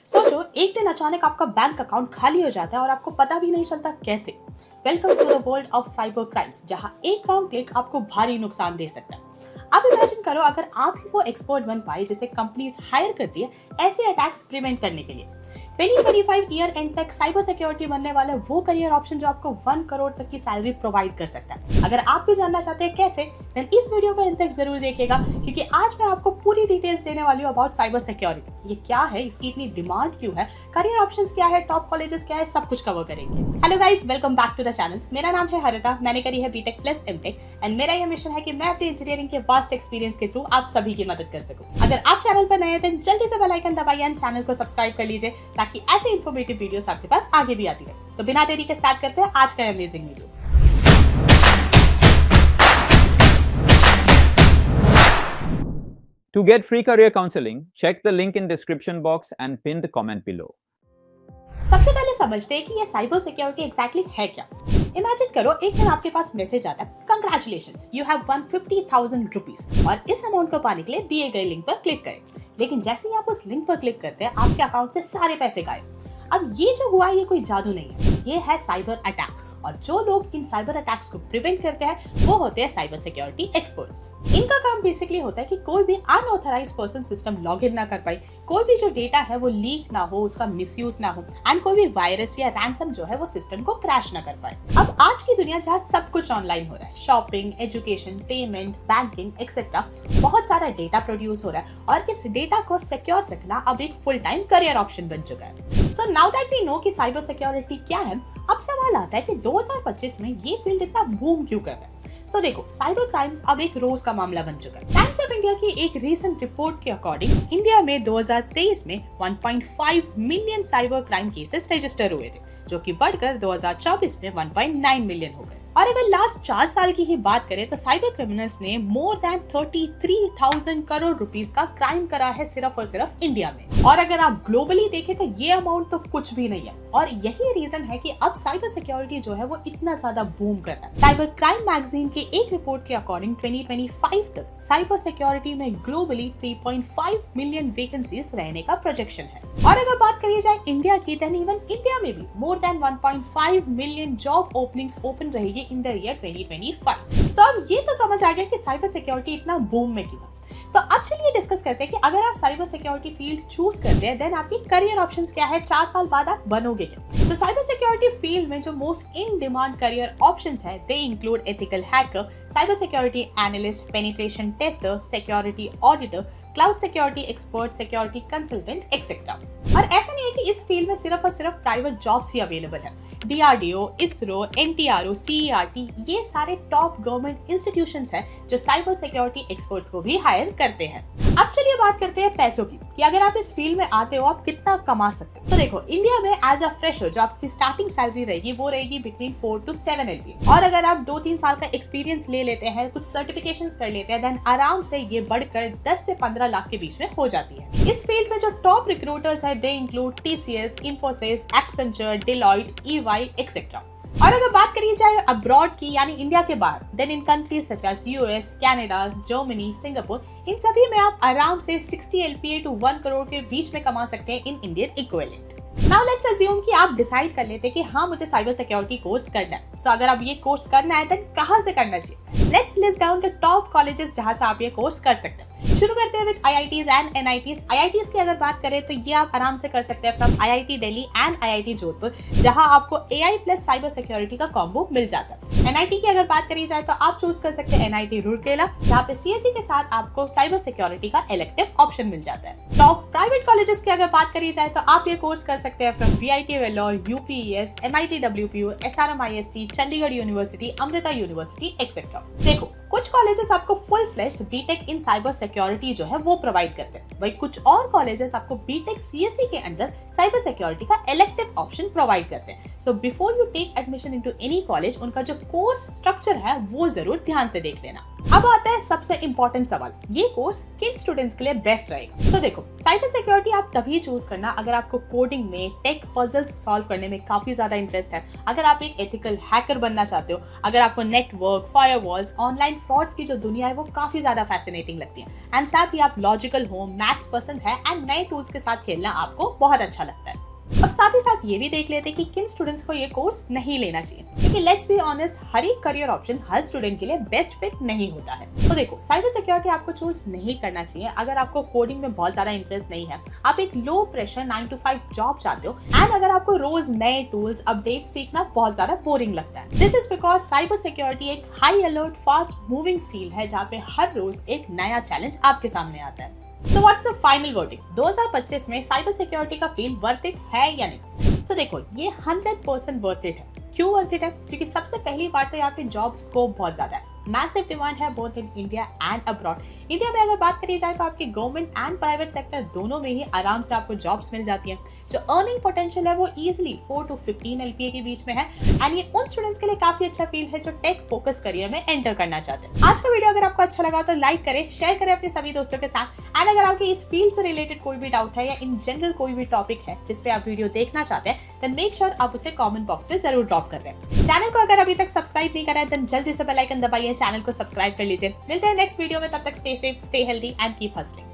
सोचो एक दिन अचानक आपका बैंक अकाउंट खाली हो जाता है और आपको पता भी नहीं चलता कैसे। Welcome to the world of cyber crimes, जहां एक रॉन्ग क्लिक आपको भारी नुकसान दे सकता है। अब इमेजिन करो अगर आप ही वो एक्सपर्ट बन पाए जिसे कंपनीज हायर करती है ऐसे अटैक्स प्रिवेंट करने के लिए। 2025 ईयर एंड तक साइबर सिक्योरिटी बनने वाला वो करियर ऑप्शन जो आपको 1 करोड़ तक की सैलरी प्रोवाइड कर सकता है। अगर आप भी जानना चाहते हैं कैसे, देन इस वीडियो को अंत तक जरूर देखिएगा, क्योंकि आज मैं आपको पूरी डिटेल्स देने वाली हूँ अबाउट साइबर सिक्योरिटी। ये क्या है, इसकी इतनी डिमांड क्यों है, करियर ऑप्शंस क्या है, टॉप कॉलेजेस क्या है, सब कुछ कवर करेंगे। Hello guys, welcome back to the channel. मेरा नाम है हरिता, मैंने करी है बीटेक प्लस एमटेक एंड मेरा ये मिशन है कि मैं अपनी इंजीनियरिंग के वास्ट एक्सपीरियंस के थ्रू आप सभी की मदद कर सकूं। अगर आप चैनल पर नए हैं तो जल्दी से बेल आइकन दबाइए एंड चैनल को सब्सक्राइब कर लीजिए, ताकि ऐसे इन्फॉर्मेटिव वीडियोस आपके पास आगे भी आती रहे। तो बिना देरी के स्टार्ट करते हैं आज का amazing video. To get free career counseling, check the link in description box and pin the comment below. सबसे पहले समझते हैं कि ये साइबर सिक्योरिटी एग्जैक्टली है क्या। इमेजिन करो एक दिन आपके पास मैसेज आता है, congratulations, you have one 50,000 rupees, और इस अमाउंट को पाने के लिए दिए गए लिंक पर क्लिक करें। लेकिन जैसे ही आप उस लिंक पर क्लिक करते हैं आपके अकाउंट से सारे पैसे गायब। अब ये जो हुआ ये कोई जादू नहीं है, ये है साइबर अटैक। और जो लोग इन साइबर अटैक्स को प्रिवेंट करते हैं वो होते हैं साइबर सिक्योरिटी एक्सपर्ट्स। इनका काम बेसिकली होता है कि कोई भी अनऑथराइज्ड पर्सन सिस्टम लॉगिन ना कर पाए, कोई भी जो डेटा है वो लीक ना हो, उसका मिसयूज ना हो, एंड कोई भी वायरस या रैंसम जो है वो सिस्टम को क्रैश ना कर पाए। अब आज की दुनिया जहाँ सब कुछ ऑनलाइन हो रहा है, shopping, education, payment, banking etcetera, बहुत सारा डेटा प्रोड्यूस हो रहा है और इस डेटा को सिक्योर रखना अब एक फुल टाइम करियर ऑप्शन बन चुका है। So now that we know कि साइबर सिक्योरिटी क्या है, अब सवाल आता है कि 2025 में ये फील्ड इतना बूम क्यों कर रहा है। सो देखो, साइबर क्राइम्स अब एक रोज का मामला बन चुका है। टाइम्स ऑफ इंडिया की एक रीसेंट रिपोर्ट के अकॉर्डिंग इंडिया में 2023 में 1.5 million cyber crime cases register हुए थे, जो कि बढ़कर 2024 में 1.9 मिलियन हो गए। और अगर लास्ट 4 साल की ही बात करें तो साइबर क्रिमिनल्स ने मोर देन 33,000 करोड़ रुपीस का क्राइम करा है सिर्फ और सिर्फ इंडिया में। और अगर आप ग्लोबली देखें तो ये अमाउंट तो कुछ भी नहीं है, और यही रीजन है कि अब साइबर सिक्योरिटी जो है वो इतना ज्यादा बूम कर रहा है। साइबर क्राइम मैगजीन की एक रिपोर्ट के अकॉर्डिंग 2025 तक साइबर सिक्योरिटी में ग्लोबली 3.5 मिलियन वैकेंसीज रहने का प्रोजेक्शन है। और अगर बात करी जाए इंडिया की, देन इवन इंडिया में भी more than 1.5 million job openings open रहेगी इन द ईयर 2025। सो अब ये तो समझ आ गया कि साइबर सिक्योरिटी इतना बूम में क्यों। तो अब चलिए डिस्कस करते हैं कि अगर आप साइबर सिक्योरिटी फील्ड चूज करते हैं देन आपकी करियर ऑप्शंस क्या है, 4 साल बाद आप बनोगे क्या। सो साइबर सिक्योरिटी फील्ड में जो most in demand career options है they include ethical hacker, cyber security analyst, penetration tester, security auditor, cloud security expert, security consultant etcetera. और ऐसा नहीं है कि इस फील्ड में सिर्फ और सिर्फ प्राइवेट जॉब्स ही अवेलेबल है। DRDO, ISRO, NTRO, CERT, ये सारे टॉप गवर्नमेंट इंस्टीट्यूशंस हैं जो साइबर सिक्योरिटी एक्सपर्ट्स को भी हायर करते हैं। अब चलिए बात करते हैं पैसों की, कि अगर आप इस फील्ड में आते हो आप कितना कमा सकते हो। तो देखो, इंडिया में एज अ फ्रेशर जो आपकी स्टार्टिंग सैलरी रहेगी वो रहेगी बिटवीन 4 to 7 LPA। और अगर आप 2-3 साल का एक्सपीरियंस ले लेते हैं, कुछ सर्टिफिकेशंस कर लेते हैं, देन आराम से ये बढ़कर 10 से 15 लाख के बीच में हो जाती है। इस फील्ड में जो टॉप रिक्रूटर्स है they include TCS, Infosys, Accenture, Deloitte, EY etcetera. और अगर बात करी जाए अब्रॉड की, यानी इंडिया के बाहर, then in countries such as US, Canada, Germany, Singapore, इन सभी में आप आराम से 60 LPA to 1 करोड़ के बीच में कमा सकते हैं in Indian equivalent. Now let's assume कि आप डिसाइड कर लेते हैं कि हाँ मुझे साइबर सिक्योरिटी कोर्स करना है। सो अगर आप ये कोर्स करना है देन कहाँ से करना चाहिए। Let's list down the top colleges जहाँ से आप ये कोर्स कर सकते हैं। शुरू करते हैं with IITs and NITs। IITs की अगर बात करें तो ये आप आराम से कर सकते हैं from IIT Delhi and IIT Jodhpur, जहां आपको AI प्लस साइबर सिक्योरिटी का कॉम्बो मिल जाता है। NIT की अगर बात करी जाए तो आप चूज कर सकते हैं NIT रूरकेला, जहाँ पे CSE के साथ आपको साइबर सिक्योरिटी का इलेक्टिव ऑप्शन मिल जाता है। टॉप प्राइवेट कॉलेजेस की अगर बात करी जाए तो आप ये कोर्स कर सकते हैं from VIT Vellore, UPES, MIT WPU, SRM IST, Chandigarh university, Amrita university etcetera. देखो, कुछ कॉलेजेस आपको फुल फ्लेश्ड बीटेक इन साइबर सिक्योरिटी जो है वो प्रोवाइड करते हैं, वही कुछ और कॉलेजेस आपको बीटेक CSE के अंदर साइबर सिक्योरिटी का इलेक्टिव ऑप्शन प्रोवाइड करते हैं। So before you take admission into any college, उनका जो कोर्स स्ट्रक्चर है वो जरूर ध्यान से देख लेना। अब अब आता है सबसे इंपॉर्टेंट सवाल, ये कोर्स किन स्टूडेंट्स के लिए बेस्ट रहेगा। सो देखो, साइबर सिक्योरिटी आप तभी चूज करना अगर आपको कोडिंग में, टेक पजल्स सॉल्व करने में काफी ज्यादा इंटरेस्ट है, अगर आप एक एथिकल हैकर बनना चाहते हो, अगर आपको नेटवर्क, फायरवॉल्स, ऑनलाइन फ्रॉड्स की जो दुनिया है वो काफी ज्यादा फैसिनेटिंग लगती है, एंड साथ ही आप लॉजिकल हो, मैथ्स पसंद है एंड नए टूल्स के साथ खेलना आपको बहुत अच्छा लगता है। अब साथ ही साथ ये भी देख लेते हैं कि किन स्टूडेंट्स को ये कोर्स नहीं लेना चाहिए, क्योंकि लेट्स बी ऑनेस्ट, हर एक करियर ऑप्शन हर स्टूडेंट के लिए बेस्ट फिट नहीं होता है। तो देखो, साइबर सिक्योरिटी आपको चूज नहीं करना चाहिए अगर आपको कोडिंग में बहुत ज्यादा इंटरेस्ट नहीं है, आप एक लो प्रेशर 9 to 5 जॉब चाहते हो, एंड अगर आपको रोज नए टूल्स, अपडेट सीखना बहुत ज्यादा बोरिंग लगता है। This is because cyber security एक high alert, fast moving field है जहाँ पे हर रोज एक नया चैलेंज आपके सामने आता है। So what's the final verdict? 2025 में साइबर सिक्योरिटी का फील्ड वर्थ इट है या नहीं? So देखो, ये 100% वर्थ इट है। क्यों वर्थ इट है? क्योंकि सबसे पहली बात तो यहाँ पे जॉब स्कोप बहुत ज्यादा है, मैसिव डिमांड है both in India and abroad. India में अगर बात करी जाए तो आपके गवर्नमेंट एंड प्राइवेट सेक्टर दोनों में ही आराम से आपको जॉब्स मिल जाती हैं। जो अर्निंग पोटेंशियल है वो इजीली 4 to 15 LPA के बीच में है, एंड ये उन स्टूडेंट्स के लिए काफी अच्छा फील्ड है जो टेक फोकस करियर में एंटर करना चाहते हैं। आज का वीडियो अगर आपको अच्छा लगा तो लाइक करें, शेयर करें अपने सभी दोस्तों के साथ, एंड अगर आपके इस फील्ड से रिलेटेड कोई भी डाउट है या इन जनरल कोई भी टॉपिक है जिसपे आप वीडियो देखना चाहते हैं, देन मेक श्योर आप उसे कमेंट बॉक्स में जरूर ड्रॉप कर दें। चैनल को अगर अभी तक सब्सक्राइब नहीं करा है देन जल्दी से बेल आइकन दबाइए, चैनल को सब्सक्राइब कर लीजिए। मिलते हैं नेक्स्ट वीडियो में, तब तक stay safe, stay healthy and keep hustling.